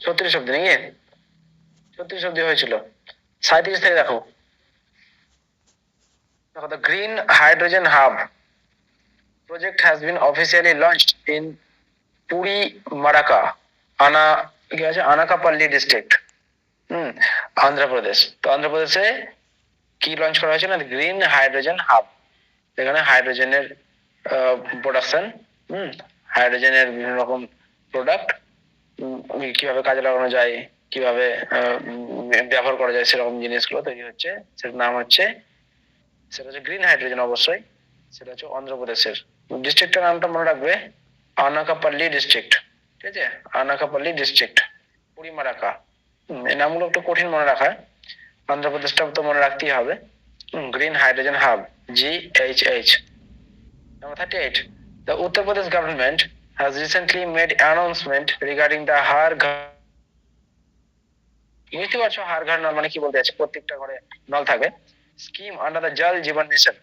36 অব্দি নাকি? 36 অব্দি হয়েছিল। 37 থেকে দেখো। দেখো, the green hydrogen hub project has been officially launched in Puri Maraka, কি আছে, আনাকাপল্লী ডিস্ট্রিক্ট, অন্ধ্রপ্রদেশ। তো অন্ধ্রপ্রদেশে কি লঞ্চ করা হয়েছে না, গ্রিন হাইড্রোজেন হাব। এখানে হাইড্রোজেনের প্রোডাকশন, হাইড্রোজেনের বিভিন্ন রকম প্রোডাক্ট কিভাবে কাজে লাগানো যায়, কিভাবে ব্যবহার করা যায়, সেরকম জিনিসগুলো তৈরি হচ্ছে। সেটার নাম হচ্ছে, সেটা হচ্ছে গ্রিন হাইড্রোজেন। অবশ্যই সেটা হচ্ছে অন্ধ্রপ্রদেশের। ডিস্ট্রিক্টের নামটা মনে রাখবে, আনাকাপল্লী ডিস্ট্রিক্ট। ঠিক আছে, আনাকাপল্লী ডিস্ট্রিক্ট, পুরিমারাকা। এই নামগুলো একটু কঠিন মনে রাখা। অন্ধ্রপ্রদেশটা তো মনে রাখতেই হবে। Green hydrogen hub, GHH। Number 38. The Uttar Pradesh government has recently made announcement regarding the Har Ghar, বুঝতে পারছো হার ঘর নল মানে কি বলতে আছে, প্রত্যেকটা ঘরে নল থাকবে, স্কিম আন্ডার দ্য জল জীবন মিশন।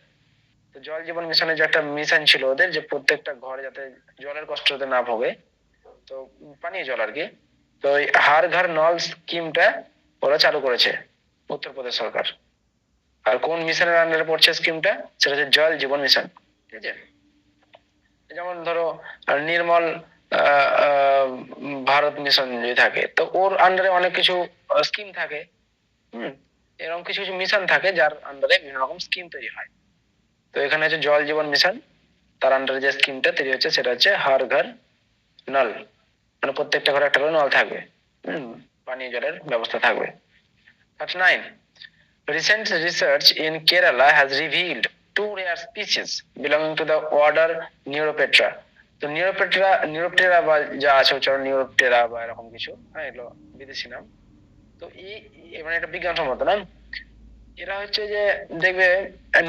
তো জল জীবন মিশনের যে একটা মিশন ছিল ওদের, যে প্রত্যেকটা ঘরে যাতে জলের কষ্ট যাতে না ভোগে, তো পানীয় জল আর কি। তো এই হার ঘর নল স্কিমটা ওরা চালু করেছে উত্তরপ্রদেশ সরকার। আর কোন মিশনের আন্ডারে পড়ছে স্কিমটা, সেটা হচ্ছে জল জীবন মিশন। ঠিক আছে, যেমন ধরো নির্মল ভারত মিশন যদি থাকে, তো ওর আন্ডারে অনেক কিছু স্কিম থাকে। এরকম কিছু কিছু মিশন থাকে যার আন্ডারে বিভিন্ন রকম স্কিম তৈরি হয়। তো এখানে হচ্ছে জল জীবন মিশন, তার আন্ডারে যে স্কিমটা তৈরি হচ্ছে সেটা হচ্ছে হর ঘর নল, মানে প্রত্যেকটা ঘরে একটা করে নল থাকবে, পানীয় জলের ব্যবস্থা থাকবে। 39. Recent research in Kerala has revealed two rare species belonging to the order Neuropetra. তো নিউরোপটেরা বা যা আছে হচ্ছে নিউরোপটেরা বা এরকম কিছু, এগুলো বিদেশি নাম। তো এই মানে এটা বিজ্ঞানসম্মত নাম। এরা হচ্ছে যে, দেখবে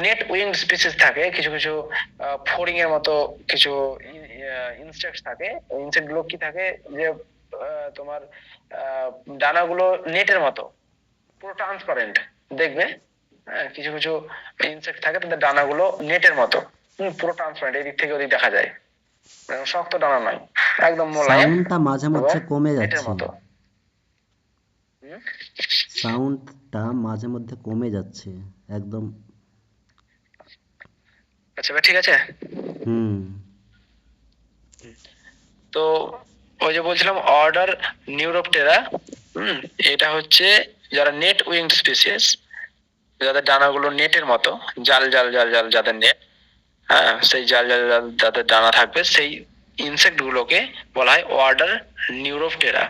নেট উইংড স্পিসিস থাকে, কিছু কিছু ফড়িং এর মতো কিছু ইনসেক্ট থাকে। ওই ইনসেক্ট গুলো কি থাকে, যে তোমার ডানাগুলো নেটের মতো পুরো ট্রান্সপারেন্ট, দেখবে। কিছু কিছু ইনসেক্ট থাকে তাদের ডানাগুলো নেটের মতো, পুরো ট্রান্সপারেন্ট, এদিক থেকে ওদিক দেখা যায়, মানে শক্ত ডানা নয়, একদম মোলায়েম সাউন্ডটা মাঝে এবং মধ্যে কমে নেটের যাচ্ছে। মতো। সাউন্ডটা মাঝে মধ্যে কমে যাচ্ছে একদম। আচ্ছা ঠিক আছে। হুম। তো ওই যে বলছিলাম অর্ডার নিউরোপটেরা, এটা হচ্ছে যারা নেট উইংড স্পিসিস, যাদের ডানাগুলো নেটের মতো, জাল জাল জাল জাল যাদের নেট, সেই জাল জাল জাল যাদের ডানা থাকবে, সেই ইনসেক্ট গুলোকে বলা হয় অর্ডার নিউরোপটেরা।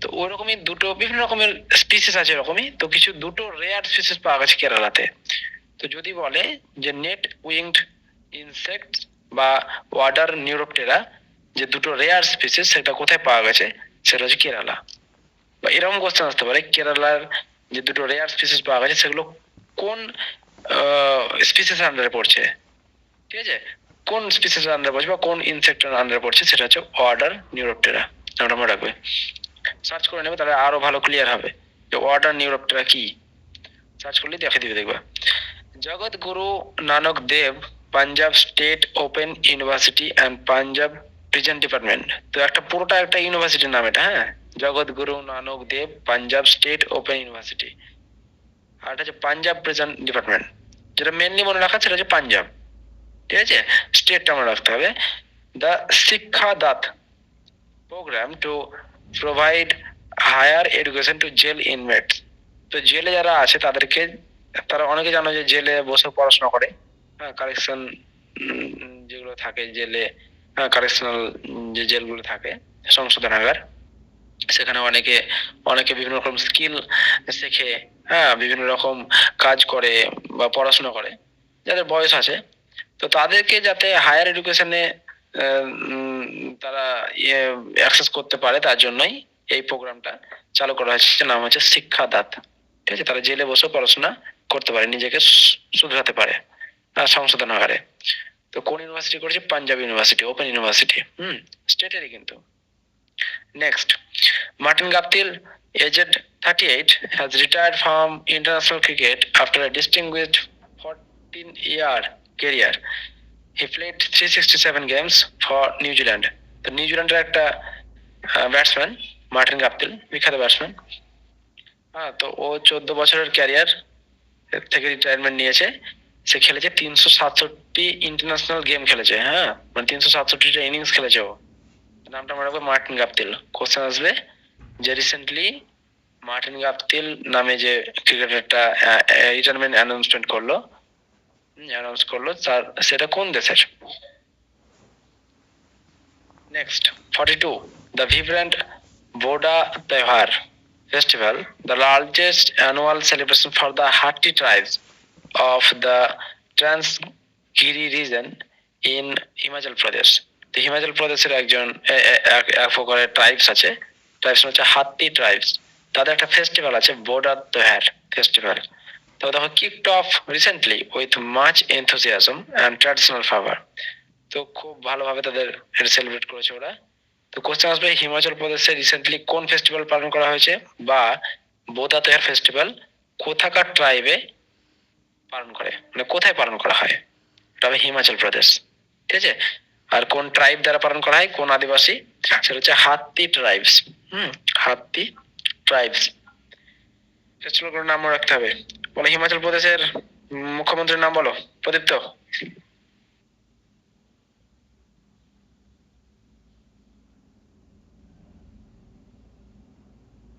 তো ওইরকমই দুটো বিভিন্ন রকমের স্পিসিস আছে এরকমই, তো কিছু দুটো রেয়ার স্পিসিস পাওয়া গেছে কেরালাতে। তো যদি বলে যে নেট উইংড ইনসেক্ট বা অর্ডার নিউরোপটেরা যে দুটো রেয়ার স্পিসিস, সেটা কোথায় পাওয়া গেছে, সেটা হচ্ছে কেরালা। বা এরকম কোশ্চেন আসতে পারে, কেরালার যে দুটো রেয়ার স্পিসিস পাওয়া গেছে সেগুলো কোন স্পিসিস আন্ডারে পড়ছে। ঠিক আছে, কোন স্পিসিস আন্ডারে পড়ছে বা কোন ইনসেক্টের আন্ডারে পড়ছে, সেটা হচ্ছে অর্ডার নিউরোপটেরা। ওটা মনে রাখবে, সার্চ করে নেবে, তাহলে আরো ভালো ক্লিয়ার হবে যে অর্ডার নিউরোপটেরা কি। সার্চ করলে দেখে দিবে, দেখবা। Jagat Guru Nanak Dev Punjab state open university and Punjab prison department. তো একটা পুরোটা একটা ইউনিভার্সিটির নাম এটা, Jagat Guru Nanak Dev Punjab state open university. আর এটা হচ্ছে পাঞ্জাব প্রিজন ডিপার্টমেন্ট। যেটা মেনলি মনে রাখা সেটা হচ্ছে পাঞ্জাব। ঠিক আছে, স্টেটটা মনে রাখতে হবে। দ্য শিক্ষা দাত program to provide higher education to jail inmates. তো জেলে যারা আছে তাদেরকে, তারা অনেকে জানো যে জেলে বসে পড়াশোনা করে, কারেকশন যেগুলো থাকে জেলে, কারেকশনাল যে জেলগুলো থাকে, সংশোধনাগার, সেখানে অনেকে অনেকে বিভিন্ন রকম স্কিল শেখে, বিভিন্ন রকম কাজ করে বা পড়াশোনা করে, যাদের বয়স আছে। তো তাদেরকে যাতে হায়ার এডুকেশনে তারা অ্যাক্সেস করতে পারে, তার জন্যই এই প্রোগ্রামটা চালু করা হয়েছে, নাম হচ্ছে শিক্ষাদাত। ঠিক আছে, তারা জেলে বসে পড়াশোনা করতে পারে, নিজেকে শুধরাতে পারে সংশোধনাগারে। তো কোন ইউনিভার্সিটি করেছে, পাঞ্জাব ইউনিভার্সিটি ওপেন ইউনিভার্সিটি, স্টেটেরই কিন্তু। Next, Martin Guptill, aged 38, has retired from international cricket after a distinguished 14-year career. He played 367 games for New Zealand. তো নিউজিল্যান্ডের একটা ব্যাটসম্যান মার্টিন গাপটিল, বিখ্যাত ব্যাটসম্যান। হ্যাঁ, তো ও 14 বছরের ক্যারিয়ার থেকে রিটায়ারমেন্ট নিয়েছে। সে খেলেছে 367 ইন্টারন্যাশনাল গেম খেলেছে। হ্যাঁ, মানে 367টা ইনিংস খেলেছে ও। নামটা মনে রাখবে, মার্টিন গাপটিল। কোশ্চেন আসবে যে রিসেন্টলি মার্টিন গাপটিল নামে যে ক্রিকেটারটা রিটায়ারমেন্ট অ্যানাউন্স করলো তার সেটা কোন দেশের? Next 42, the vibrant Boda Tehar festival, the largest annual celebration for the Hatti tribes of the Transgiri region in Himachal Pradesh. তো হিমাচল প্রদেশের একজন এক প্রকারের ট্রাইবস আছে, ট্রাইবস হচ্ছে হাত্তি ট্রাইবস। তাদের একটা ফেস্টিভ্যাল আছে, বোডা তেহার ফেস্টিভ্যাল। তো দেখো, kicked of recently with much enthusiasm and traditional flavour. তো খুব ভালোভাবে তাদের সেলিব্রেট করেছে ওরা। তো কোশ্চেন আসবে, হিমাচল প্রদেশে রিসেন্টলি কোন ফেস্টিভ্যাল পালন করা হয়েছে, বা বোদা তেহার ফেস্টিভ্যাল কোথাকার ট্রাইবে পালন করে, মানে কোথায় পালন করা হয়? তবে হিমাচল প্রদেশ, ঠিক আছে। আর কোন ট্রাইব দ্বারা পালন করা হয়, কোন আদিবাসী? সেটা হচ্ছে হাত্তি ট্রাইবস। হাত্তি ট্রাইবস। ফেস্টিভ্যালগুলোর নাম মনে রাখতে হবে। বলে হিমাচল প্রদেশের মুখ্যমন্ত্রীর নাম বলো, প্রদীপ্ত।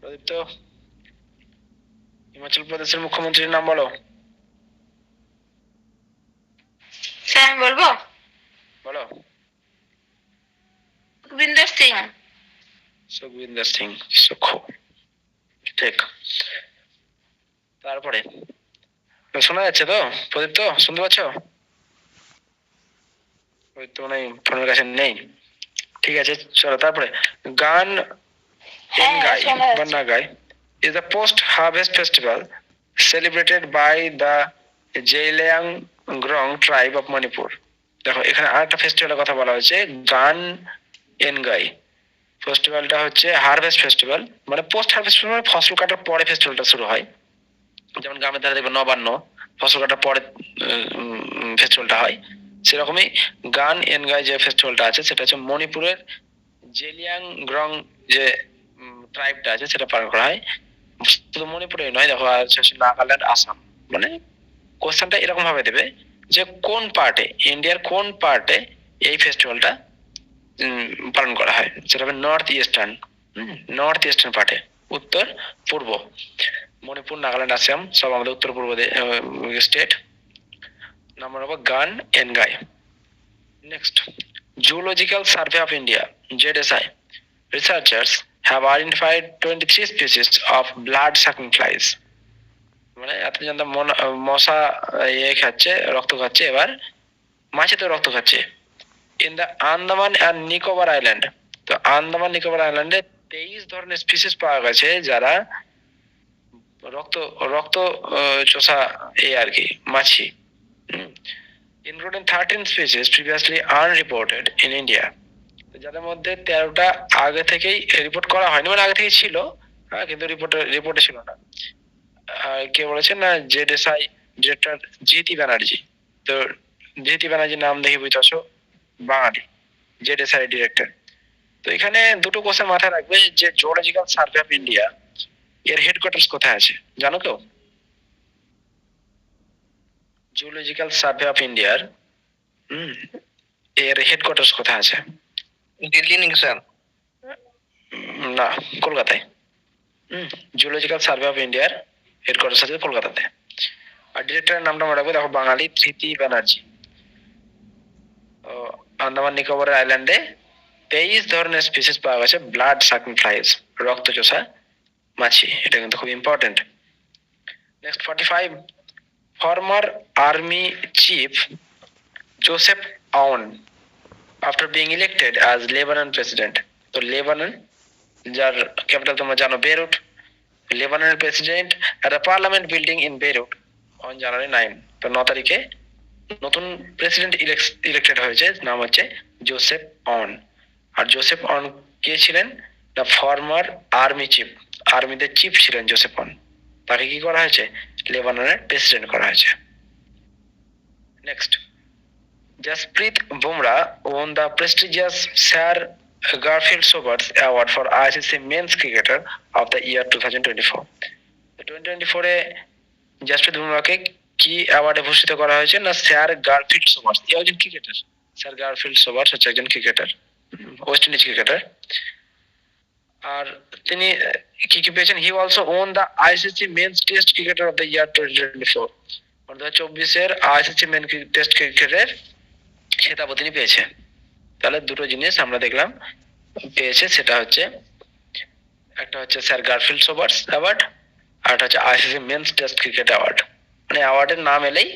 প্রদীপ্ত, হিমাচল প্রদেশের মুখ্যমন্ত্রীর নাম বলো। স্যার আমি বলবো, বলো। সুখবিন্দর সিং। সুখবিন্দর সিং, সুখো, ঠিক। তারপরে শোনা যাচ্ছে তো প্রদীপ্ত, শুনতে পাচ্ছ? প্রদীপ্ত মানে ফোনের কাছে নেই। ঠিক আছে, চলো তারপরে। গান এনগাই বা Nagai is the post-harvest festival celebrated by the Zeliangrong tribe of Manipur. দেখো, এখানে আরেকটা ফেস্টিভ্যালের কথা বলা হয়েছে, গান এনগাই। ফেস্টিভ্যালটা হচ্ছে হারভেস্ট ফেস্টিভ্যাল, মানে পোস্ট হারভেস্ট মানে ফসল কাটার পরে ফেস্টিভ্যালটা শুরু হয়। যেমন গ্রামের ধারে দেখবে নবান্ন, ফসল কাটার পরে ফেস্টিভ্যালটা হয়। সেরকমই গান এনগাই যে ফেস্টিভ্যালটা আছে, সেটা হচ্ছে মণিপুরের জেলিয়াংগ্রং যে ট্রাইবটা আছে সেটা পালন করা হয়। শুধু মণিপুরে নয়, দেখো নাগাল্যান্ড, আসাম। মানে কোশ্চেনটা এরকম ভাবে দেবে যে কোন পার্টে, ইন্ডিয়ার কোন পার্টে এই ফেস্টিভ্যালটা পালন করা হয়। সেটা হবে নর্থ ইস্টার্ন পার্টে, উত্তর পূর্ব। মণিপুর, নাগাল্যান্ড, আসাম সব আমাদের উত্তর পূর্ব স্টেট। নাম্বার হবে Gaan Ngai. Next, zoological survey of India, ZSI researchers have identified 23 species of blood-sucking flies. মানে এত জানতাম মশা খাচ্ছে, রক্ত খাচ্ছে, এবার মাছি তো রক্ত খাচ্ছে। In the Andaman and Nicobar island, তো আন্দামান নিকোবর আইল্যান্ডে 23 ধরনের স্পিসিস পাওয়া গেছে যারা রক্ত রক্ত চোষা আর কি মাছি। Including 13 species previously unreported in India. যাদের মধ্যে 13টা আগে থেকেই রিপোর্ট করা হয়নি, মানে আগে থেকেই ছিল, হ্যাঁ, কিন্তু রিপোর্টে ছিল না। কে বলেছেন না, ZSI ডিরেক্টর জিতি ব্যানার্জি। তো জিতি ব্যানার্জির নাম দেখে বুঝতে বাঙালি, ZSI ডিরেক্টর। তো এখানে দুটো কোশ্চেন মাথায় রাখবে যে জিওলজিক্যাল সার্ভে অফ ইন্ডিয়া এর হেডকোয়ার্টার্স কোথায় আছে, জানো কেউ? জিওলজিক্যাল সার্ভে অফ ইন্ডিয়ার এর হেডকোয়ার্টার্স কোথায় আছে? দিল্লি নাকি স্যার? না, কলকাতায়। জিওলজিক্যাল সার্ভে অফ ইন্ডিয়ার হেডকোয়ার্টার্স আছে কলকাতাতে। আর ডিরেক্টরের নামটা মনে রাখবে, দেখো বাঙালি, ধৃতি ব্যানার্জি। আন্দামান নিকোবরের আইল্যান্ডে 23 ধরনের স্পিসিস পাওয়া গেছে ব্লাড সাকিং ফ্লাইজ, রক্ত চোষা মাছি। এটা কিন্তু খুব important. Next 45, former army chief Joseph Aoun after being elected as Lebanon president. তো লেবানন, যার ক্যাপিটাল তোমরা জানো বেরুট, লেবাননের president at the parliament building in Beirut on January 9। তো 9 তারিখে নতুন প্রেসিডেন্ট ইলেক্টেড হয়েছে, নাম হচ্ছে জোসেফ অন। আর জোসেফ অন কে ছিলেন? দ্য ফর্মার আর্মি চিফ, আর্মিদের চিফ ছিলেন জোসেফ অন। তাকে কি করা হয়েছে? লেবাননের প্রেসিডেন্ট করা হয়েছে। Next, Jasprit Bumrah won the prestigious Sir Garfield Sobers Award for ICC Men's Cricketer of the Year 2024. 2024 এ জাসপ্রীত বুমরাহকে কি অ্যাওয়ার্ডে ভূষিত করা হয়েছে না স্যার গারফিল্ড সোবার্স, এই একজন ক্রিকেটার। স্যার গারফিল্ড সোবার্স হচ্ছে একজন ক্রিকেটার, ওয়েস্ট ইন্ডিজ ক্রিকেটার। আর তিনি কি কি পেয়েছেন, he also won the ICC men's test cricketer of the year 2024, 2024 এর আইসিসি মেন টেস্ট ক্রিকেটের খেতাব তিনি পেয়েছে। তাহলে দুটো জিনিস আমরা দেখলাম পেয়েছে, সেটা হচ্ছে একটা হচ্ছে স্যার গারফিল্ড সোবার্স অ্যাওয়ার্ড, আর একটা হচ্ছে ICC men's test cricket award. মানে অ্যাওয়ার্ডের নাম এলেই,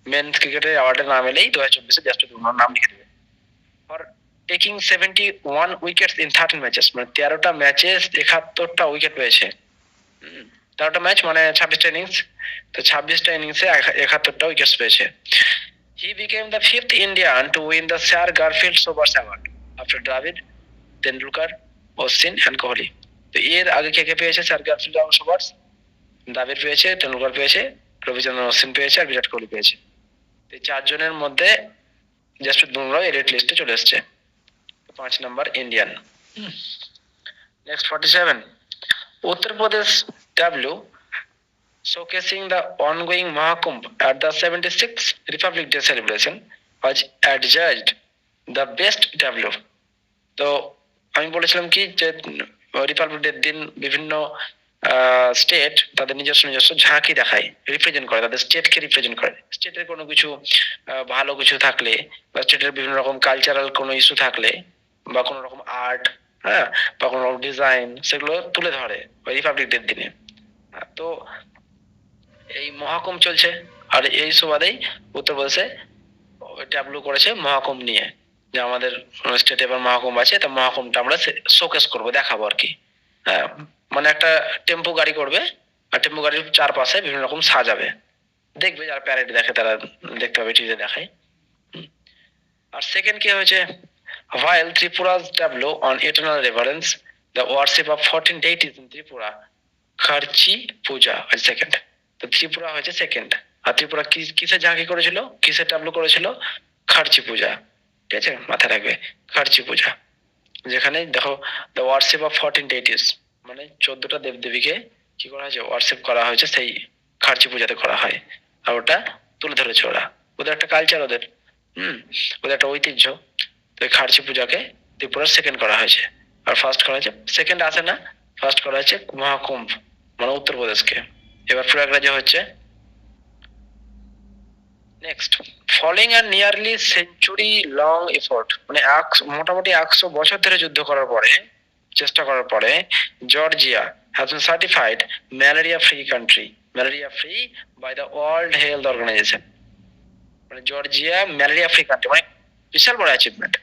মেন্স ক্রিকেটের অ্যাওয়ার্ডের নাম এলেই 2024 এ জাসপ্রীত বুমরাহর নাম লিখে দেবে। For taking 71 wickets in 13 matches, মানে 13টা ম্যাচে 71টা উইকেট পেয়েছে। 13টা ম্যাচ মানে 26টা ইনিংস, তো 26টা ইনিংসে 71টা উইকেটস পেয়েছে। He became the fifth Indian to win the Sir Garfield Sobers Award after Dravid, Tendulkar, Ashwin and Kohli. তো এর আগে কে কে পেয়েছে স্যার গারফিল্ড সোবার্স? দ্রাবিড় পেয়েছে, টেন্ডুলকার পেয়েছে, রবিচন্দ্রন অশ্বিন পেয়েছে আর বিরাট কোহলি পেয়েছে। এই চারজনের মধ্যে জাসপ্রীত বুমরাহ এই রেড লিস্টে চলে এসেছে, 5 number Indian. Next 47, Uttar Pradesh W showcasing the ongoing Mahakumbh at the 76th Republic Day celebration was adjudged the best W. তো আমি বলেছিলাম কি যে রিপাবলিক ডে দিন বিভিন্ন স্টেট তাদের নিজস্ব নিজস্ব ঝাঁকি দেখায়, রিপ্রেজেন্ট করে, তাদের স্টেটকে রিপ্রেজেন্ট করে। স্টেটের কোনো কিছু ভালো কিছু থাকলে বা স্টেটের বিভিন্ন রকম কালচারাল কোনো ইস্যু থাকলে বা কোনো রকম আর্ট, হ্যাঁ, বা কোনো রকম ডিজাইন, সেগুলো তুলে ধরে ওই রিপাবলিক ডে দিনে। তো এই মহাকুম্ভ চলছে, আর এই সুবাদেই উত্তরপ্রদেশে ট্যাবলু করেছে মহাকুম্ভ নিয়ে, যে আমাদের স্টেটে এবার মহাকুম্ভ আছে, তা মহাকুম্ভটা আমরা শোকেস করবো, দেখাবো আর কি। হ্যাঁ, মানে একটা টেম্পো গাড়ি করবে, আর টেম্পো গাড়ির চারপাশে বিভিন্ন রকম সাজাবে, দেখবে যারা প্যারেড দেখে তারা দেখতে পাবে, টিভিতে দেখায়। আর সেকেন্ড কি হয়েছে, while Tripura's tableau on eternal reverence, the worship of 14 deities in Tripura, Kharchi Puja আর সেকেন্ড। তো ত্রিপুরা হয়েছে সেকেন্ড, আর ত্রিপুরা কিসে ঝাঁকি করেছিল, কিসে ট্যাবলো করেছিল, খার্চি পূজা। ঠিক আছে, মাথায় রাখবে, খার্চি পূজা, যেখানে দেখো দ্য ওয়ার্শিপ অফ 14 ডেইটিস, মানে 14টা দেবদেবীকে কি করা হয়েছে, ওয়ার্শিপ করা হয়েছে, সেই খার্চি পূজাতে করা হয়। আর ওটা তুলে ধরেছে ওরা, ওদের একটা কালচার, ওদের ওদের একটা ঐতিহ্য। তো এই খার্চি পূজাকে ত্রিপুরার সেকেন্ড করা হয়েছে, আর ফার্স্ট করা হয়েছে, সেকেন্ড আসে না, ফার্স্ট করা হয়েছে মহাকুম্ভ, মানে উত্তরপ্রদেশকে। এবার প্রয়াগরাজে হচ্ছে। নেক্সট, ফলোইং আ নিয়ারলি সেঞ্চুরি লং এফোর্ট, মানে মোটামুটি 100 বছর ধরে যুদ্ধ করার পরে, চেষ্টা করার পরে, Georgia has been certified malaria free country, malaria free by the World Health Organization. মানে জর্জিয়া ম্যালেরিয়া ফ্রি কান্ট্রি, মানে বিশাল বড় অ্যাচিভমেন্ট।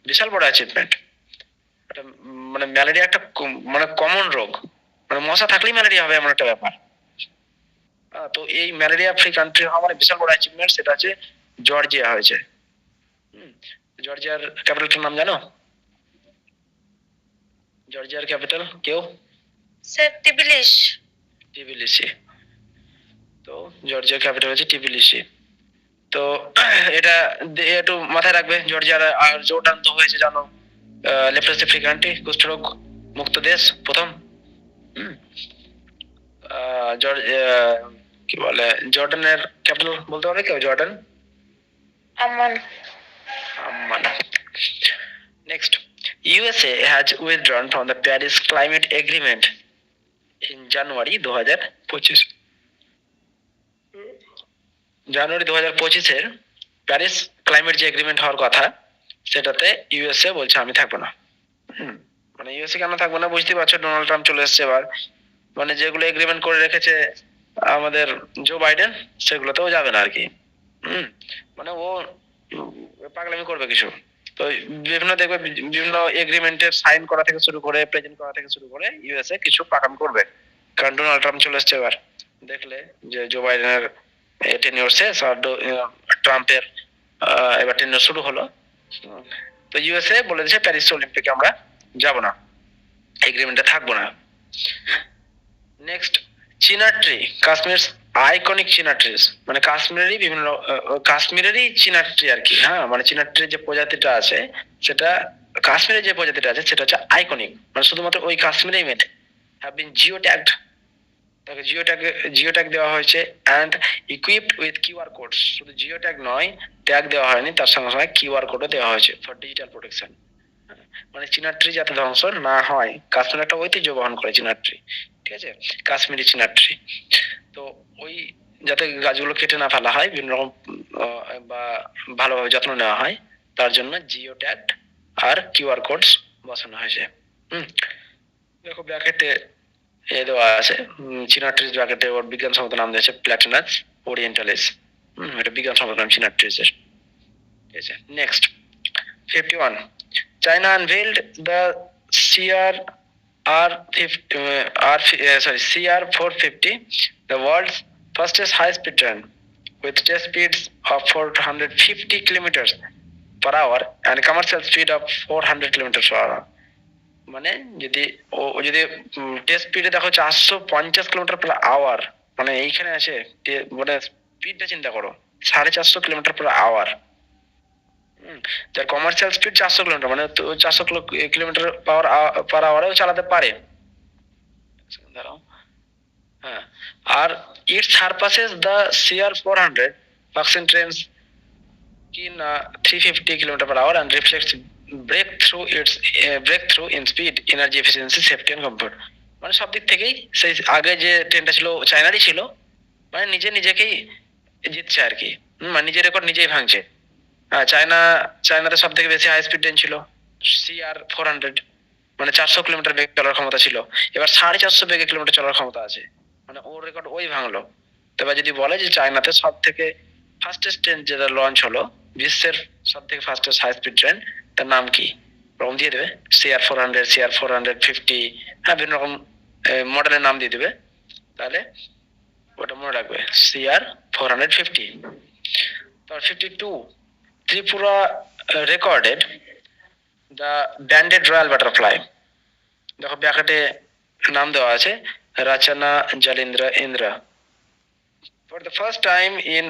বিশাল বড় অ্যাচিভমেন্ট। মানে ম্যালেরিয়া একটা মানে কমন রোগ, মানে মশা থাকলেই ম্যালেরিয়া হবে এমন একটা ব্যাপার। তো এই ম্যালেরিয়া ফ্রি কান্ট্রি হওয়া মানে বিশাল বড় অ্যাচিভমেন্ট, সেটা হচ্ছে জর্জিয়া হয়েছে। জর্জিয়ার ক্যাপিটালটার নাম জানো? জর্জিয়ার ক্যাপিটাল কেউ? স্যার টিবিলিসি। তো জর্জিয়ার ক্যাপিটাল হচ্ছে টিবিলিসি। তো এটা একটু মাথায় রাখবে। জর্জিয়ার আর জর্ডান তো হয়েছে জানো লেপ্রোসি ফ্রি কান্ট্রি, কুষ্ঠরোগ মুক্ত দেশ প্রথম। কি বলে জর্ডানের ক্যাপিটাল বলতে পারবে কেউ? Jordan Amman. Next, USA has withdrawn from the Paris Climate Agreement in January 2025. January 2025 Paris climate যে এগ্রিমেন্ট হওয়ার কথা, সেটাতে ইউএসএ বলছে আমি থাকবো না। মানে ইউএসএ কেন থাকবো না বুঝতে পারছো, ডোনাল্ড ট্রাম্প চলে এসেছে এবার। মানে যেগুলো এগ্রিমেন্ট করে রেখেছে আমাদের জো বাইডেন, সেগুলোতেও যাবে না আর কি। মানে ও পাগলামি করবে কিছু। তো বিভিন্ন দেখবে বিভিন্ন এগ্রিমেন্টের সাইন করা থেকে শুরু করে, প্রেজেন্ট করা থেকে শুরু করে ইউএসএ কিছু পাকাম করবে, কারণ ডোনাল্ড ট্রাম্প চলে এসেছে এবার। দেখলে যে জো বাইডেনের টেনিওর শেষ, আর ট্রাম্পের এবার টেনিওর শুরু হলো। তো ইউএসএ বলে দিয়েছে প্যারিস অলিম্পিকে আমরা যাব না, এগ্রিমেন্টে থাকবো না। নেক্সট, চিনার ট্রি, কাশ্মীর আইকনিক চিনার ট্রিজ, মানে কাশ্মীরেরই চিনার ট্রি আর কি। হ্যাঁ, মানে চিনার ট্রির যে প্রজাতিটা আছে সেটা কাশ্মীরে যে প্রজাতিটা আছে সেটা হচ্ছে আইকনিক, মানে শুধুমাত্র ওই কাশ্মীরেই মেলে, হ্যাভ বিন জিও ট্যাগড, তাকে জিও ট্যাগ দেওয়া হয়েছে and equipped with QR code. শুধু জিও ট্যাগ নয়, ট্যাগ দেওয়া হয়নি, তার সঙ্গে সঙ্গে কিউআর কোডও দেওয়া হয়েছে ফর ডিজিটাল প্রোটেকশন। মানে চিনার ট্রি যাতে ধ্বংস না হয়, কাশ্মীর একটা ঐতিহ্য বহন করে চিনার ট্রি, ঠিক আছে, কাশ্মীরি চিনার ট্রি। তো ওই যাতে গাছগুলো কেটে না ফেলা হয়, বিভিন্ন রকম বা ভালোভাবে যত্ন নেওয়া হয়, তার জন্য জিও ট্যাগ আর কিউআর কোডস বসানো হয়েছে। দেখো ব্র্যাকেটে এ দেওয়া আছে, চিনার ট্রিজ ব্র্যাকেটে ওর বিজ্ঞানসম্মত নাম দিয়েছে প্ল্যাটিনাস ওরিয়েন্টালিস। এটা বিজ্ঞানসম্মত নাম চিনার ট্রিজের, ঠিক আছে। Next 51, China unveiled the CR450, the world's fastest high-speed train, with test speeds of 450 kilometers per hour and commercial speed of 400 kilometers per hour. মানে যদি যদি টেস্ট স্পিডে দেখো 450 কিলোমিটার পার আওয়ার, মানে এইখানে আছে মানে স্পিডটা চিন্তা করো, 450 কিলোমিটার পার আওয়ার। যার কমার্শিয়াল স্পিড 400 কিলোমিটার, মানে 400 কিলোমিটার পার আওয়ারেও চালাতে পারে। হ্যাঁ, আর it surpasses the CR400 percent trains in 350 kilometre per hour and reflects breakthrough in speed, energy efficiency, safety and comfort. মানে সব দিক থেকেই সেই আগে যে ট্রেনটা ছিল চায়নারই ছিল, মানে নিজেকেই জিতছে আর কি, মানে নিজের রেকর্ড নিজেই ভাঙছে। চায়নাতে সব থেকে বেশি হাই স্পিড ট্রেন ছিল CR400, মানে 400 কিলোমিটার বেগে চলার ক্ষমতা ছিল, এবার 450 বেগে কিলোমিটার চলার ক্ষমতা আছে, মানে ওর রেকর্ড ওই ভাঙলো। তবে যদি বলে যে চায়নাতে সব থেকে ফাস্টেস্ট ট্রেন যেটা লঞ্চ হলো, বিশ্বের সব থেকে ফাস্টেস্ট হাই স্পিড ট্রেন, তার নাম কি, রকম দিয়ে দেবে CR400, CR450, হ্যাঁ বিভিন্ন রকম মডেলের নাম দিয়ে দেবে, তাহলে ওটা মনে রাখবে CR450। তারপর 52, Tripura recorded the banded royal butterfly। দেখো ব্র্যাকেটে নাম দেওয়া আছে রাচনা জালিন্দ্রা Indra. For the first time in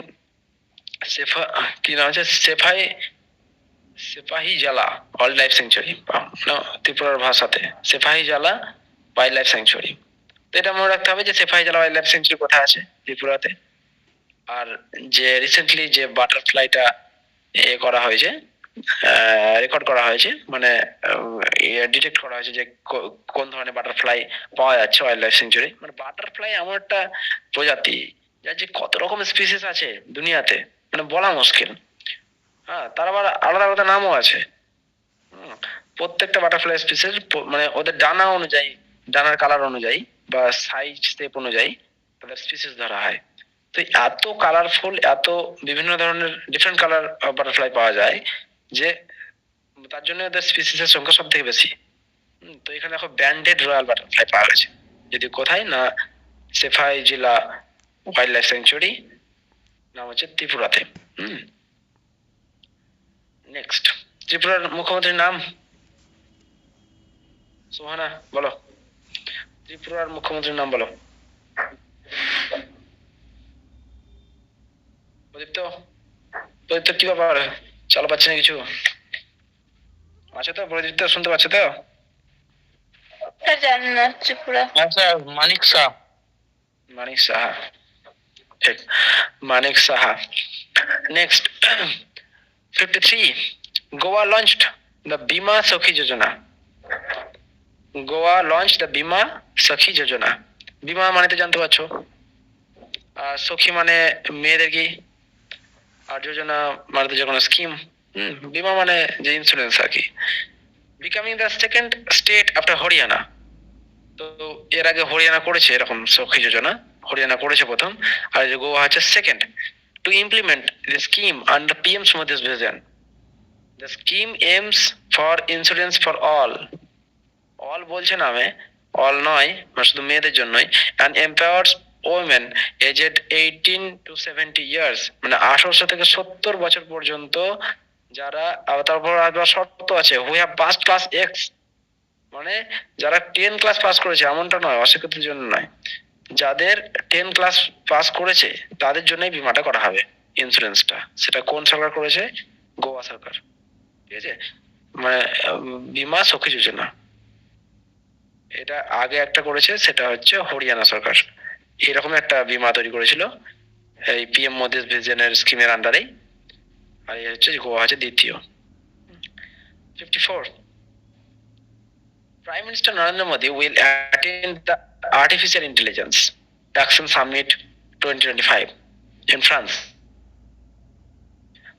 কি নাম আছে সেপাহি জালা ওয়াইল্ড লাইফ স্যাংচুয়ারি, ত্রিপুরার ভাষাতে সেপাহি জালা ওয়াইল্ড লাইফ স্যাংচুয়ারি। তো এটা মনে রাখতে হবে যে সেপাহি জালা ওয়াইল্ড লাইফ স্যাংচুয়ারি কোথায় আছে, ত্রিপুরাতে। আর যে রিসেন্টলি যে বাটারফ্লাইটা করা হয়েছে, রেকর্ড করা হয়েছে, মানে ডিটেক্ট করা হয়েছে যে কোন ধরনের বাটারফ্লাই পাওয়া যাচ্ছে ওয়াইল্ড লাইফ স্যাংচুয়ারি। মানে বাটারফ্লাই এমন একটা প্রজাতি যার যে কত রকম স্পিসিস আছে দুনিয়াতে, মানে বলা মুশকিল। হ্যাঁ, তার আবার আলাদা আলাদা নামও আছে। প্রত্যেকটা বাটারফ্লাই স্পিসিস মানে ওদের ডানা অনুযায়ী, ডানার কালার অনুযায়ী বা সাইজ শেপ অনুযায়ী তাদের স্পিসিস ধরা হয়। তো এত কালারফুল, এত বিভিন্ন ধরনের ডিফারেন্ট কালার বাটারফ্লাই পাওয়া যায় যে তার জন্য ওদের স্পিসিসের সংখ্যা সব থেকে বেশি। তো এখানে দেখো ব্যান্ডেড রয়্যাল বাটারফ্লাই পাওয়া গেছে, যদি কোথায় না সেফাই জেলা ওয়াইল্ড লাইফ স্যাংচুয়ারি, নাম হচ্ছে ত্রিপুরাতে। নেক্সট, ত্রিপুরার মুখ্যমন্ত্রীর নাম, সোহানা বলো, ত্রিপুরার মুখ্যমন্ত্রীর নাম বলো। প্রদীপ্ত, প্রদীপ্ত কি ব্যাপার, চালা পাচ্ছে না কিছু, আছে তো প্রদীপ্ত, শুনতে পাচ্ছে তো? জানি না ত্রিপুরা। আচ্ছা, মানিক শাহ। মানিক সাহা, ঠিক, Manik Saha. Next 53, Goa launched the Bima Sakhi Yojana. Goa launch the Bima Sakhi যোজনা। বিমা মানে তো জানতে পারছো, আর সখী মানে মেয়েদের কি, আর যোজনা মানে তো যে কোনো স্কিম। বিমা মানে যে ইন্স্যুরেন্স আর কি। Becoming the second state after Haryana. তো এর আগে হরিয়ানা করেছে এরকম সখী যোজনা, হরিয়ানা করেছে প্রথম, আর গোয়া হচ্ছে second to implement the scheme under PM Modi's vision. The scheme aims for insurance for all বলছে নামে, অল নয়, মানে শুধু মেয়েদের জন্যই, and empowers women aged 18 to 70 years, মানে 18 থেকে 70 বছর পর্যন্ত যারা, তারপর আবার শর্ত আছে, who have passed class X, মানে যারা 10 ক্লাস পাস করেছে, এমনটা নয়, অশিক্ষিতদের জন্য নয়, যাদের 10 ক্লাস পাস করেছে তাদের জন্যই বিমাটা করা হবে, ইন্স্যুরেন্সটা। সেটা কোন সরকার করেছে? গোয়া সরকার, ঠিক আছে। মানে বীমা সখী যোজনা, এটা আগে একটা করেছে, সেটা হচ্ছে হরিয়ানা সরকার, এরকম একটা বীমা তৈরি করেছিল এই পিএম মোদি ভিশনের স্কিমের আন্ডারেই। আর এই হচ্ছে গোয়া হচ্ছে দ্বিতীয়। 54, Prime Minister Narendra Modi will attend the Artificial Intelligence Action Summit 2025 in France.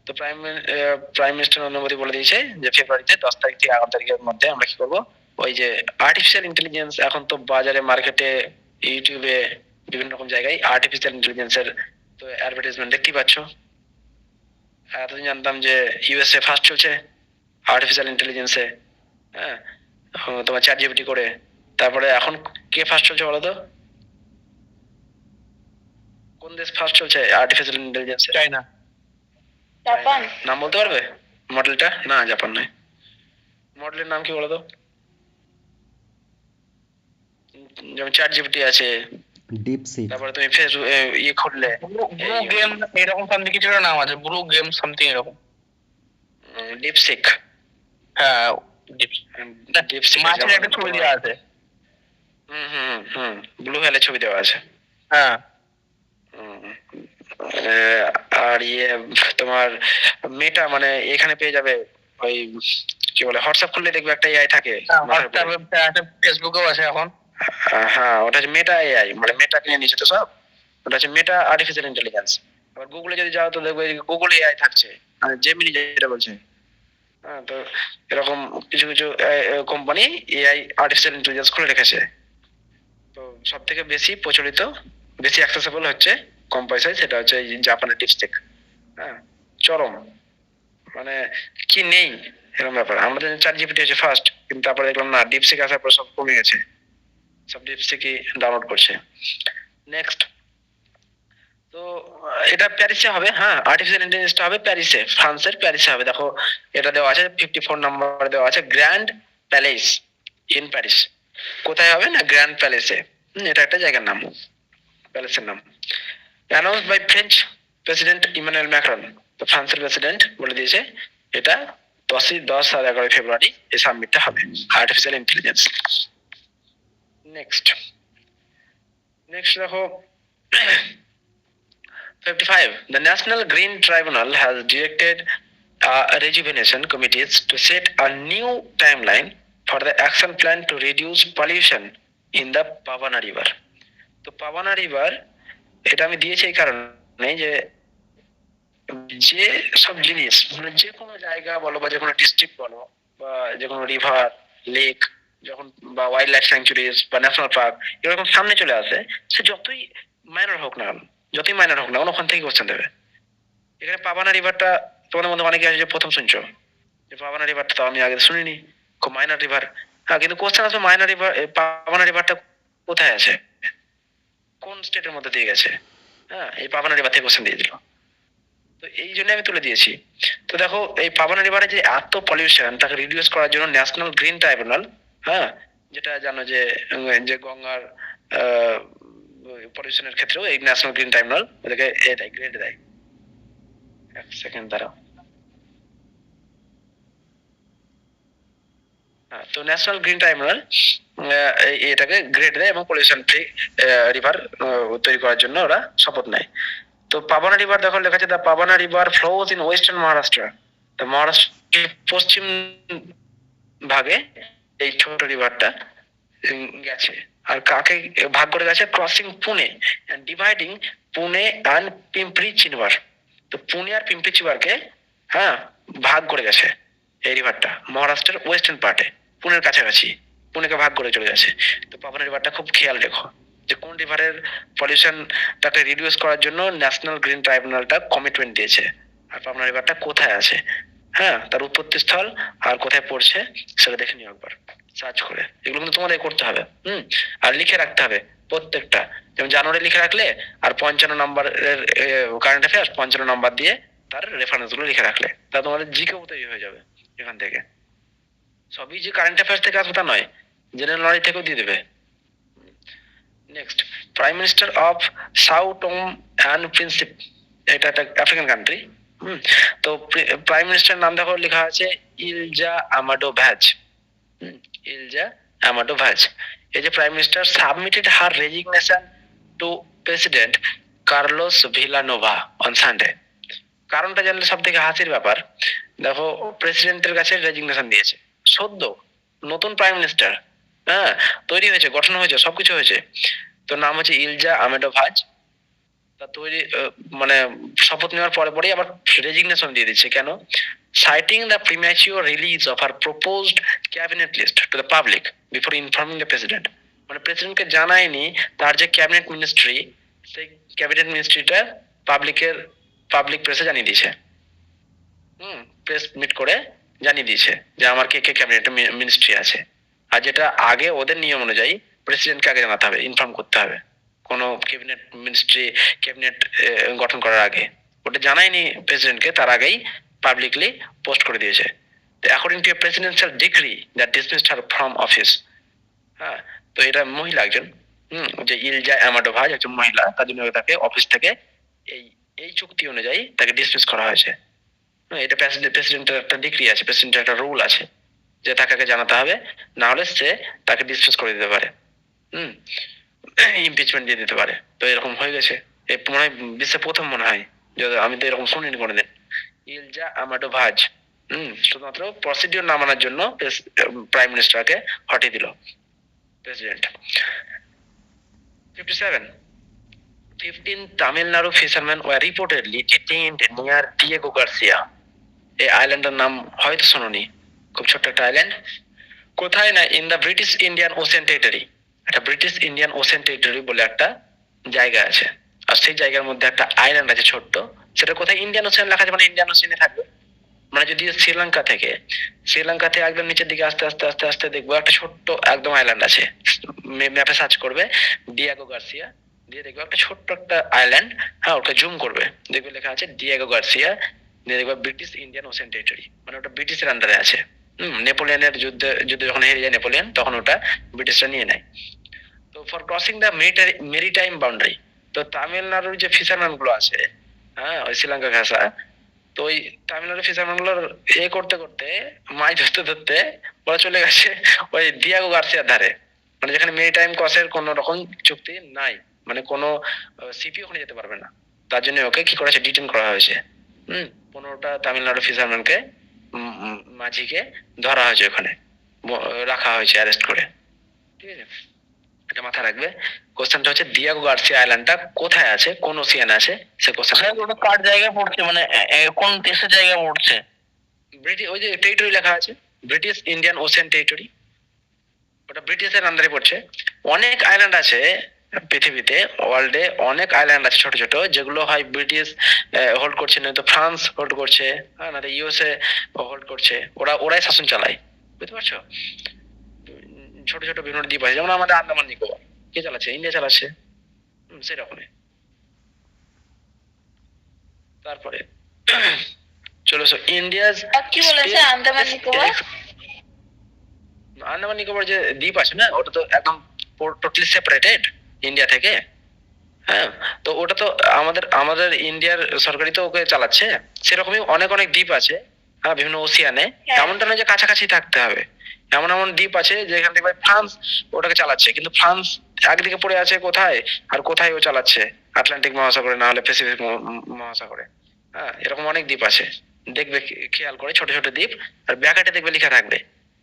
তো প্রাইম মিনিস্টার নরেন্দ্র মোদী বলে দিয়েছে যে ফেব্রুয়ারিতে 10 তারিখ থেকে 11 তারিখের মধ্যে আমরা কি করব, ওই যে আর্টিফিশিয়াল ইন্টেলিজেন্স, এখন তো বাজারে মার্কেটে ইউটিউবে বিভিন্ন রকম জায়গায় আর্টিফিশিয়াল ইন্টেলিজেন্সের তো অ্যাডভার্টাইজমেন্ট দেখতেই পাচ্ছ। এতদিন জানতাম যে ইউএসএ ফার্স্ট চলছে আর্টিফিশিয়াল ইন্টেলিজেন্সে, হ্যাঁ, তোমার চ্যাট জিপিটি করে। তারপরে এখন কে ফার্স্ট চলছে বলো তো? কোন দেশ ফার্স্ট চলছে আর্টিফিশিয়াল ইন্টেলিজেন্সে? চাইনা। জাপান। নাম বলতে পারবে মডেলটা? না, জাপান নয়। মডেলের নাম কি বলো তো? যেমন চ্যাট জিপিটি আছে, ডিপসিক। তারপরে তুমি ফেসবুক ইয়ে খুললে ব্লু গেম এরকম সামথিং কিছু একটা নাম আছে, ব্লু গেম সামথিং এরকম। ডিপসিক। হ্যাঁ, ডিপসিক মাছের একটা ছবি দেওয়া আছে। ব্লু হেলে ছবি দেওয়া আছে। হ্যাঁ, আর ইয়ে তোমার মেটা, মানে এখানে পেয়ে যাবে ওই কি বলে, হোয়াটসঅ্যাপ খুললে দেখবে একটা এআই থাকে মাথার উপরে। ফেসবুকেও আছে এখন। হ্যাঁ, ওটা হচ্ছে মেটা এআই, মানে মেটা কিনে নিয়েছে তো সব, ওটা হচ্ছে মেটা আর্টিফিশিয়াল ইন্টেলিজেন্স। আবার গুগলে যদি যাও তো দেখবে গুগল এআই থাকছে, মানে জেমিনি যেটা বলছে। হ্যাঁ, তো এরকম কিছু কিছু কোম্পানি এআই আর্টিফিশিয়াল ইন্টেলিজেন্স খুলে রেখেছে। তো সব থেকে বেশি প্রচলিত, বেশি অ্যাক্সেসেবল হচ্ছে কম পয়সায়, সেটা হচ্ছে এই জাপানের ডিপস্টিক। হ্যাঁ, চরম, মানে কি নেই এরকম ব্যাপার। আমাদের চ্যাট জিপিটি হচ্ছে ফার্স্ট, কিন্তু তারপরে দেখলাম না, ডিপস্টিক আসার পর সব কমে গেছে, সব ডিপস্টিকই ডাউনলোড করছে। নেক্সট, তো এটা প্যারিসে হবে। হ্যাঁ, আর্টিফিশিয়াল ইন্টেলিজেন্সটা হবে প্যারিসে, ফ্রান্সের প্যারিসে হবে। দেখো এটা দেওয়া আছে 54 নাম্বার দেওয়া আছে, গ্র্যান্ড প্যালেস ইন প্যারিস। কোথায় হবে না, গ্র্যান্ড প্যালেসে। এটা একটা জায়গার নাম, প্যালেসের নাম। Announce by French president Emmanuel Macron. তো ফ্রান্সের প্রেসিডেন্ট বলে দিয়েছে এটা 10 আর 11 ফেব্রুয়ারি এই সাবমিটটা হবে, আর্টিফিশিয়াল ইন্টেলিজেন্স। নেক্সট দেখো 55, the National Green Tribunal has directed rejuvenation committees to set a new timeline for the action plan to reduce pollution in the Pavana River. তো পাবানা river, এটা আমি দিয়েছি এই কারণে যে যে সব জিনিস, মানে যে কোনো জায়গা বলো বা যে কোনো ডিস্ট্রিক্ট বলো বা যে কোনো রিভার, লেক, যখন বা ওয়াইল্ড লাইফ স্যাংচুরিজ বা ন্যাশনাল পার্ক এরকম সামনে চলে আসে, সে যতই মাইনর হোক না কেন, ওখান থেকে কোশ্চেন দেবে। এখানে পাবানা রিভারটা তোমাদের মধ্যে অনেকে আছে যে প্রথম শুনছো যে পাবানা রিভারটা, তো আমি আগে শুনিনি, খুব মাইনর রিভার। হ্যাঁ, কিন্তু কোশ্চেন আসবে মাইনর রিভার, পাবানা রিভারটা কোথায় আছে, কোন স্টেটের মধ্যে দিয়ে গেছে। হ্যাঁ, এই পাবানা রিভার থেকে কোশ্চেন দিয়ে দিল, তো এই জন্য আমি তুলে দিয়েছি। তো দেখো এই পাবানা রিভারে যে এত পলিউশন, তাকে রিডিউস করার জন্য ন্যাশনাল গ্রিন ট্রাইব্যুনাল, হ্যাঁ, যেটা জানো যে যে গঙ্গার পলিউশনের ক্ষেত্রেও এই ন্যাশনাল গ্রিন ট্রাইব্যুনাল ওদেরকে এটাই গ্রেড দেয়। এক সেকেন্ড দাঁড়াও। তো ন্যাশনাল গ্রিন ট্রাইব্যুনাল এটাকে গ্রেড দেয় এবং পলিউশন ফ্রি রিভার তৈরি করার জন্য ওরা শপথ নেয়। তো পাবানা রিভার দেখো লেখা আছে, the Pavana river flows in western Maharashtra. তো মহারাষ্ট্রের পশ্চিম ভাগে এই ছোট রিভারটা গেছে। আর কাকে ভাগ করে গেছে? Crossing Pune and dividing Pune and Pimpri Chinchwad. তো পুনে আর পিম্পরি চিনবারকে, হ্যাঁ, ভাগ করে গেছে এই রিভারটা মহারাষ্ট্রের ওয়েস্টার্ন পার্টে, পুনের কাছাকাছি, পুনেকে ভাগ করে চলে গেছে। তো পাবনা রিভারটা খুব খেয়াল রেখো যে কোন রিভারের পলিউশনটাকে রিডিউস করার জন্য ন্যাশনাল গ্রিন ট্রাইব্যুনালটা কমিটমেন্ট দিয়েছে, আর পাবনা রিভারটা কোথায় আছে, হ্যাঁ, তার উৎপত্তি স্থল আর কোথায় পড়ছে সেটা দেখে নিও একবার সার্চ করে। এগুলো কিন্তু তোমাদের করতে হবে, আর লিখে রাখতে হবে প্রত্যেকটা। যেমন জানুয়ারি লিখে রাখলে, আর 55 নম্বরের কারেন্ট অ্যাফেয়ার্স 55 নম্বর দিয়ে তার রেফারেন্স গুলো লিখে রাখলে, তা তোমাদের জিকেও তৈরি হয়ে যাবে এখান থেকে। সবই যে কারেন্ট অ্যাফেয়ার্স থেকে আসবে তা নয়, জেনারেল নলেজ থেকেও দিয়ে দেবে। Next, prime minister of Sao Tome and Principe, এটা একটা আফ্রিকান কান্ট্রি। তো প্রাইম মিনিস্টার নাম দেখো লেখা আছে ইলজা আমাডো ভ্যাজ। ইলজা আমাডো ভ্যাজ, এই যে prime minister submitted her resignation to president Carlos Vilanova on Sunday. কারণটা জানলে সব থেকে হাসির ব্যাপার, দেখো প্রেসিডেন্টের কাছে রেজিগনেশন দিয়েছে সদ্য, নতুন প্রাইম মিনিস্টার, হ্যাঁ, তৈরি হয়েছে, গঠন হয়েছে, সবকিছু হয়েছে। তো নাম হচ্ছে ইলজা আমেডো ভাজ। তা তৈরি মানে শপথ নেওয়ার পরে পরেই আবার রেজিগনেশন দিয়ে দিচ্ছে। কেন? Citing the premature release of our proposed cabinet list to the public before informing the president. মানে প্রেসিডেন্টকে জানায়নি তার যে ক্যাবিনেট মিনিস্ট্রি, সেই ক্যাবিনেট মিনিস্ট্রিটা পাবলিক প্রেসে জানিয়ে দিয়েছে। প্রেস মিট করে জানিয়ে দিয়েছে যে আমার কে কে ক্যাবিনেট মিনিস্ট্রি আছে। আর যেটা আগে ওদের নিয়ম অনুযায়ী প্রেসিডেন্টকে আগে জানাতে হবে, ইনফর্ম করতে হবে কোনো ক্যাবিনেট মিনিস্ট্রি, ক্যাবিনেট গঠন করার আগে। ওটা জানায়নি প্রেসিডেন্টকে, তার আগেই পাবলিকলি পোস্ট করে দিয়েছে। According to A presidential decree that dismissed her from office. হ্যাঁ, তো এটা মহিলা একজন, যে ইলজা আমাডো ভাজ একজন মহিলা, তার জন্য তাকে অফিস থেকে এই এই চুক্তি অনুযায়ী তাকে ডিসমিস করা হয়েছে। এটা প্রেসিডেন্টের একটা ডিগ্রি আছে, প্রেসিডেন্টের একটা রুল আছে যে তাকে আগে জানাতে হবে, না হলে সে তাকে ডিসমিস করে দিতে পারে, ইমপিচমেন্ট দিয়ে দিতে পারে। তো এরকম হয়ে গেছে, এই মনে হয় বিশ্বে প্রথম মনে হয়, যদি আমি তো এরকম শুনিনি কোনোদিন। ইলজা আমাডো ভাজ শুধুমাত্র প্রসিডিওর না মানার জন্য প্রাইম মিনিস্টারকে হটিয়ে দিল president. 57 15 Tamil Nadu fishermen were reportedly detained near Diego Garcia. এই আইল্যান্ডের নাম হয়তো শোনোনি, খুব ছোট্ট একটা আইল্যান্ড। কোথায় না, in the British Indian Ocean Territory. একটা ব্রিটিশ ইন্ডিয়ান ওশেন টেরিটরি বলে একটা জায়গা আছে, আর সেই জায়গার মধ্যে একটা আইল্যান্ড আছে ছোট্ট। সেটা কোথায়? ইন্ডিয়ান ওশেন লেখা আছে, মানে ইন্ডিয়ান ওশেনে থাকবে। মানে যদি শ্রীলঙ্কা থেকে একদম নিচের দিকে আস্তে আস্তে আস্তে আস্তে দেখবো একটা ছোট্ট একদম আইল্যান্ড আছে। ম্যাপে সার্চ করবে ডিয়েগো গার্সিয়া, দিয়ে দেখবে একটা ছোট্ট একটা আইল্যান্ড। হ্যাঁ, ওটা জুম করবে, দেখবে লেখা আছে ডিয়েগো গার্সিয়া, দিয়ে দেখবে ব্রিটিশ ইন্ডিয়ান ওশেন টেরিটরি, মানে ওটা ব্রিটিশের আন্ডারে আছে। নেপোলিয়নের যুদ্ধে যখন হেরে যায় নেপোলিয়ন, তখন ওটা ব্রিটিশরা নিয়ে নেয়। তো for crossing the maritime boundary, তো তামিলনাড়ুর যে ফিশারম্যান গুলো আছে, হ্যাঁ, ওই শ্রীলঙ্কা ঘাসা, তো ওই তামিলনাড়ু ফিশারম্যান গুলোর করতে করতে মাছ ধরতে ধরতে ওরা চলে গেছে ওই ডিয়েগো গার্সিয়ার ধারে, মানে যেখানে মেরিটাইম ক্রসের কোনো রকম চুক্তি নাই, মানে কোনো সিপি ওখানে যেতে পারবে না। তার জন্য ওকে কি করা হয়েছে, ডিটেন করা হয়েছে। 15টা তামিলনাড়ু ফিশারম্যানকে, মাঝিকে ধরা হয়েছে ওখানে, রাখা হয়েছে অ্যারেস্ট করে। ঠিক আছে, এটা মাথায় রাখবে। কোশ্চেনটা হচ্ছে ডিয়েগো গার্সিয়া আইল্যান্ডটা কোথায় আছে, কোন ওসিয়ানে আছে, সে কোশ্চেন। ওটা কার জায়গায় পড়ছে, মানে কোন দেশের জায়গায় পড়ছে? ব্রিটিশ, ওই যে টেরিটরি লেখা আছে, ব্রিটিশ ইন্ডিয়ান ওশেন টেরিটরি, ওটা ব্রিটিশের আন্ডারে পড়ছে। অনেক আইল্যান্ড আছে পৃথিবীতে, ওয়ার্ল্ডে অনেক আইল্যান্ড আছে ছোট ছোট, যেগুলো হয় ব্রিটিশ হোল্ড করছে, নয়তো ফ্রান্স হোল্ড করছে, হ্যাঁ, না ইউএসএ হোল্ড করছে। ওরাই শাসন চালায়, বুঝতে পারছো? ছোট ছোট বিভিন্ন দ্বীপ আছে, যেমন আমাদের আন্দামান নিকোবর কে চালাচ্ছে? ইন্ডিয়া চালাচ্ছে, সেরকমই। তারপরে চলো, ইন্ডিয়াজ কি বলেছে আন্দামান নিকোবর? আন্দামান নিকোবর যে দ্বীপ আছে না, ওটা তো একদম টোটালি সেপারেটেড ইন্ডিয়া থেকে। হ্যাঁ, তো ওটা তো আমাদের ইন্ডিয়ার সরকারই তো ওকে চালাচ্ছে। সেরকমই অনেক অনেক দ্বীপ আছে, হ্যাঁ, বিভিন্ন ওসিয়ানে। এমনটা নয় যে কাছাকাছি থাকতে হবে, এমন এমন দ্বীপ আছে যেখান থেকে ফ্রান্স ওটাকে চালাচ্ছে, কিন্তু ফ্রান্স একদিকে পড়ে আছে কোথায়, আর কোথায় ও চালাচ্ছে, আটলান্টিক মহাসাগরে না হলে প্যাসিফিক মহাসাগরে। হ্যাঁ, এরকম অনেক দ্বীপ আছে, দেখবে খেয়াল করে, ছোট ছোট দ্বীপ। আর ব্যাকেটে দেখবে লেখা থাকবে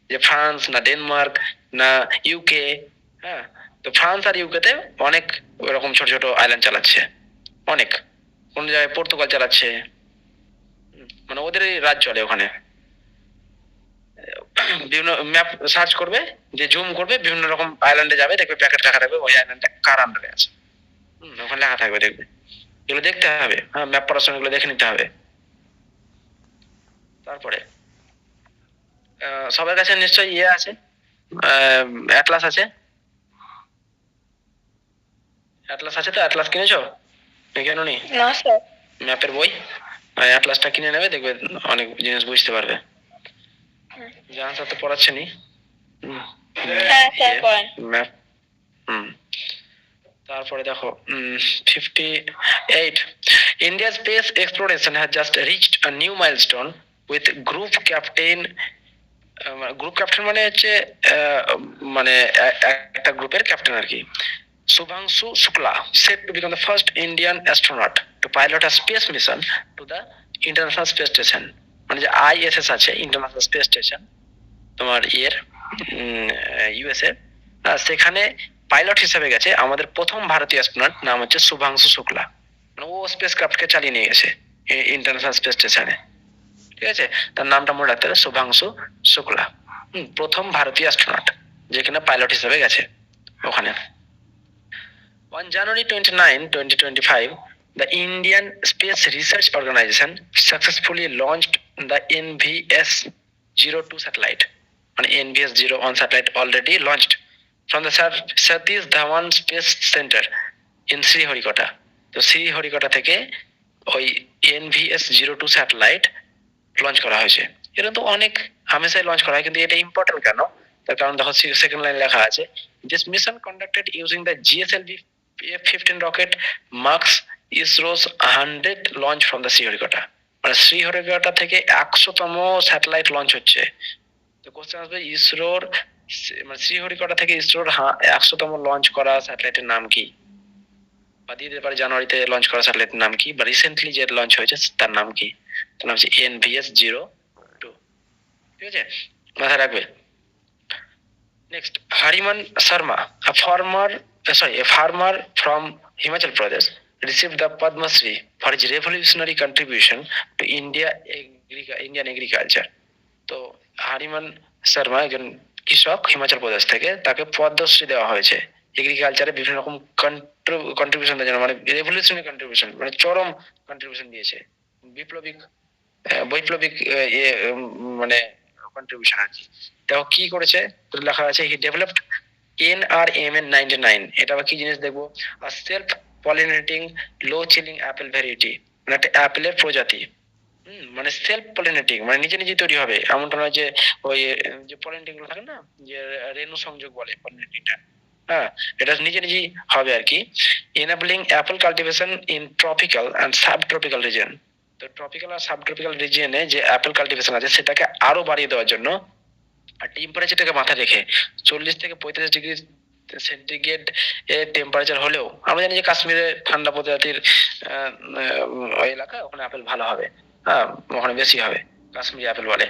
যে ফ্রান্স না ডেনমার্ক না ইউকে। হ্যাঁ, তো ফ্রান্স আর ইউকেতে অনেক ওরকম ছোট ছোট আইল্যান্ড চালাচ্ছে, অনেক। কোন জায়গায় পর্তুগাল চালাচ্ছে, মানে ওদেরই রাজ চলে ওখানে। বিভিন্ন ম্যাপ সার্চ করবে, যে জুম করবে, বিভিন্ন রকম আইল্যান্ডে যাবে, দেখবে প্যাকেট লেখা থাকবে ওই আইল্যান্ডটা কার আন্ডারে আছে, ওখানে লেখা থাকবে, দেখবে। এগুলো দেখতে হবে, হ্যাঁ, ম্যাপ পড়ার সময় এগুলো দেখে নিতে হবে। তারপরে সবার কাছে নিশ্চয়ই ইয়ে আছে, অ্যাটলাস আছে। অ্যাটলাস আছে তো? অ্যাটলাস কিনেছো? কেন নি? না স্যার। ম্যাপের বই, অ্যাটলাসটা কিনে নেবে, দেখবে অনেক জিনিস বুঝতে পারবে। জাহান স্যার তো পড়াচ্ছেনি। হ্যাঁ স্যার পড়ান। ম্যাপ। তারপরে দেখো 58 India space exploration has just reached a new milestone with group captain. Group captain মানে হচ্ছে মানে একটা গ্রুপের ক্যাপ্টেন আর কি। Shubhanshu Shukla said to become the first Indian astronaut to pilot a space mission to the International Space Station। মানে যে ISS আছে, international space station, তোমার ইউএস এর, সেখানে পাইলট হিসেবে গেছে আমাদের প্রথম ভারতীয় অ্যাস্ট্রোনট, নাম হচ্ছে শুভাংশু শুক্লা। মানে ও স্পেস ক্রাফটকে চালিয়ে নিয়ে গেছে ইন্টারন্যাশনাল স্পেস স্টেশনে। ঠিক আছে, তার নামটা মনে রাখতে হবে, শুভাংশু শুক্লা। প্রথম ভারতীয় অ্যাস্ট্রোনট যে কিনা পাইলট হিসেবে গেছে ওখানে। On January 29, 2025, the Indian Space Research Organization successfully launched the NVS-02 satellite. And NVS-01 satellite already launched from the Satish Dhawan Space Center in Sriharikota. তো শ্রীহরিকোটা থেকে ওই NVS-02 স্যাটেলাইট লঞ্চ করা হয়েছে। এটা তো অনেক হামেশাই লঞ্চ করা হয়, কিন্তু এটা ইম্পর্টেন্ট কেন? তার কারণ দেখো সেকেন্ড লাইন লেখা আছে, this mission conducted using the GSLV F-15 rocket marks ISRO's 100th launch from the Sriharikota. মানে শ্রীহরিকোটা থেকে 100তম স্যাটেলাইট লঞ্চ হচ্ছে। তো কোশ্চেন আসবে ইসরোর মানে শ্রীহরিকোটা থেকে ইসরোর 100তম লঞ্চ করা স্যাটেলাইটের নাম কি? বা দিয়ে দিতে পারে জানুয়ারিতে লঞ্চ করা স্যাটেলাইটের নাম কি, বা রিসেন্টলি যে লঞ্চ হয়েছে তার নাম কি? তার নাম হচ্ছে NVS-02। ঠিক আছে, মাথায় রাখবে। Next, হরিমন Sharma, a farmer from Himachal Pradesh, received the Padma Shri for his revolutionary contribution to Indian agriculture। তো হরিমন শর্মা একজন কৃষক হিমাচল প্রদেশ থেকে, তাকে পদ্মশ্রী দেওয়া হয়েছে এগ্রিকালচারে বিভিন্ন রকম কন্ট্রিবিউশন দেওয়ার জন্য। মানে রেভলিউশনারি কন্ট্রিবিউশন, মানে চরম কন্ট্রিবিউশন দিয়েছে, বৈপ্লবিক মানে কন্ট্রিবিউশন আর কি। দেখো কি করেছে, লেখা আছে হি ডেভেলপড NRMN-99। এটা আবার কি জিনিস দেখবো, আর সেলফ পলিনেটিং লো চিলিং অ্যাপেল ভ্যারাইটি, মানে একটা অ্যাপেলের প্রজাতি। মানে সেলফ পলিনেটিং মানে নিজে নিজে তৈরি হবে, এমনটা নয় যে ওই যে পলিনেটিং গুলো থাকে না, যে রেণু সংযোগ বলে পলিনেটিংটা, হ্যাঁ এটা নিজে নিজেই হবে আর কি। Enabling apple cultivation in tropical and subtropical region. তো ট্রপিক্যাল আর সাবট্রপিক্যাল রিজিয়নে যে অ্যাপেল কাল্টিভেশন আছে সেটাকে আরো বাড়িয়ে দেওয়ার জন্য, আর টেম্পারেচারটাকে মাথায় রেখে 40 থেকে 35 ডিগ্রি সেন্টিগ্রেড এর টেম্পারেচার হলেও আমরা জানি যে কাশ্মীরে ঠান্ডা প্রজাতির এলাকা, ওখানে আপেল ভালো হবে, হ্যাঁ ওখানে বেশি হবে, কাশ্মীরি আপেল বলে।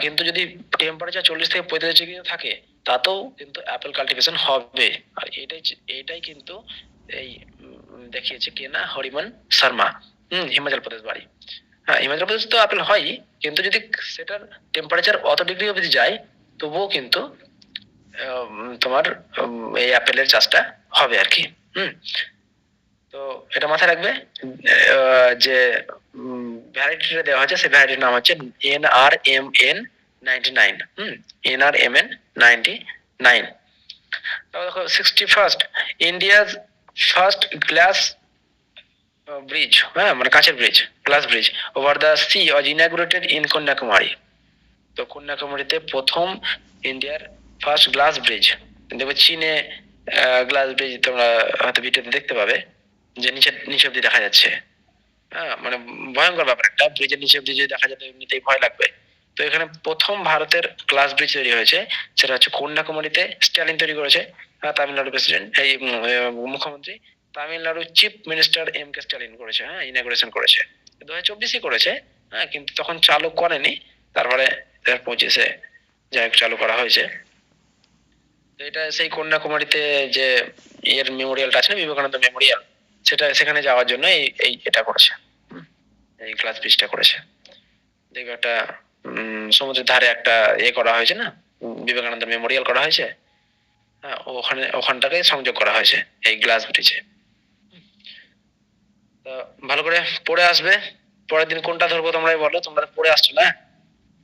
কিন্তু যদি টেম্পারেচার 40 থেকে 35 ডিগ্রি থাকে তাতেও কিন্তু অ্যাপেল কাল্টিভেশন হবে। আর এটাই কিন্তু এই দেখিয়েছে কে না, হরিমন শর্মা। হিমাচল প্রদেশ বাড়ি। হ্যাঁ হিমাচল প্রদেশ তো আপেল হয়, কিন্তু যদি সেটার টেম্পারেচার অত ডিগ্রি অবধি যায় তবুও কিন্তু তোমার এই আপেলের চাষটা হবে আর কি। তো এটা মাথায় রাখবে, যে ভ্যারাইটিটা দেওয়া হয়েছে সেই ভ্যারাইটির নাম হচ্ছে NRMN-99। NRMN-99। তারপর দেখো 61st India's first glass bridge, হ্যাঁ মানে কাঁচের bridge, glass bridge over the sea was inaugurated in Kanyakumari. তো কন্যাকুমারীতে প্রথম ইন্ডিয়ার ফার্স্ট গ্লাস ব্রিজ। দেখবে চীনে গ্লাস ব্রিজ তোমরা হয়তো ভিডিওতে দেখতে পাবে, যে নিচে অব্দি দেখা যাচ্ছে, হ্যাঁ মানে ভয়ঙ্কর ব্যাপার, একটা ব্রিজের নিচে অব্দি যদি দেখা যায় এমনিতেই ভয় লাগবে। তো এখানে প্রথম ভারতের গ্লাস ব্রিজ তৈরি হয়েছে, সেটা হচ্ছে কন্যাকুমারীতে স্ট্যালিন তৈরি করেছে, তামিলনাড়ু প্রেসিডেন্ট এই মুখ্যমন্ত্রী, Tamil Nadu chief minister MK Stalin করেছে, হ্যাঁ ইনাগুরেশন করেছে 2024 করেছে, হ্যাঁ কিন্তু তখন চালু করেনি, তারপরে 2025 যাই হোক চালু করা হয়েছে। তো এটা সেই কন্যাকুমারীতে যে এর মেমোরিয়ালটা আছে না, বিবেকানন্দ মেমোরিয়াল, সেটা সেখানে যাওয়ার জন্য এই এটা করেছে, এই গ্লাস ব্রিজটা করেছে। দেখবে একটা সমুদ্রের ধারে একটা করা হয়েছে না, বিবেকানন্দ মেমোরিয়াল করা হয়েছে, হ্যাঁ ওখানটাকে সংযোগ করা হয়েছে এই গ্লাস ব্রিজে। তো ভালো করে পড়ে আসবে, পরের দিন কোনটা ধরবো তোমরাই বলো, তোমরা পড়ে আসছো না।